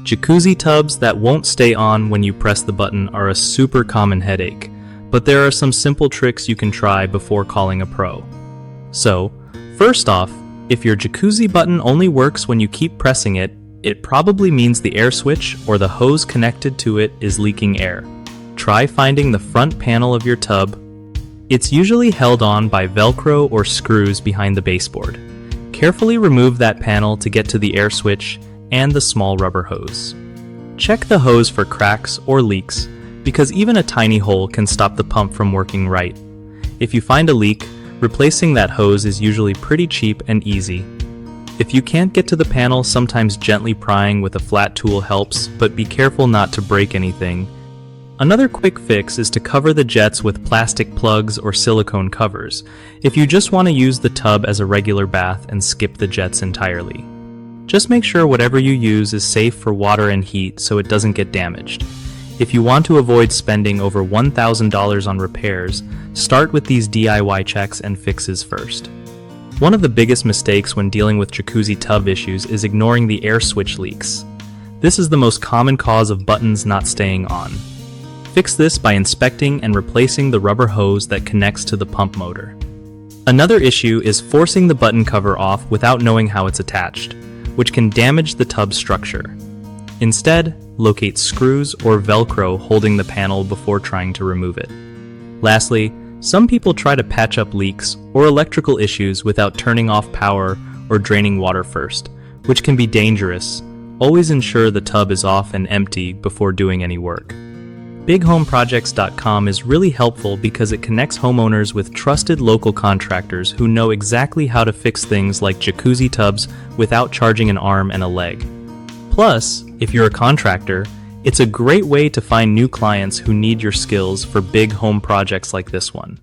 Jacuzzi tubs that won't stay on when you press the button are a super common headache, but there are some simple tricks you can try before calling a pro. So, first off, if your jacuzzi button only works when you keep pressing it, it probably means the air switch or the hose connected to it is leaking air. Try finding the front panel of your tub. It's usually held on by Velcro or screws behind the baseboard. Carefully remove that panel to get to the air switch and the small rubber hose. Check the hose for cracks or leaks, because even a tiny hole can stop the pump from working right. If you find a leak, replacing that hose is usually pretty cheap and easy. If you can't get to the panel, sometimes gently prying with a flat tool helps, but be careful not to break anything. Another quick fix is to cover the jets with plastic plugs or silicone covers, if you just want to use the tub as a regular bath and skip the jets entirely. Just make sure whatever you use is safe for water and heat so it doesn't get damaged. If you want to avoid spending over $1,000 on repairs, start with these DIY checks and fixes first. One of the biggest mistakes when dealing with jacuzzi tub issues is ignoring the air switch leaks. This is the most common cause of buttons not staying on. Fix this by inspecting and replacing the rubber hose that connects to the pump motor. Another issue is forcing the button cover off without knowing how it's attached, which can damage the tub structure. Instead, locate screws or Velcro holding the panel before trying to remove it. Lastly, some people try to patch up leaks or electrical issues without turning off power or draining water first, which can be dangerous. Always ensure the tub is off and empty before doing any work. BigHomeProjects.com is really helpful because it connects homeowners with trusted local contractors who know exactly how to fix things like jacuzzi tubs without charging an arm and a leg. Plus, if you're a contractor, it's a great way to find new clients who need your skills for big home projects like this one.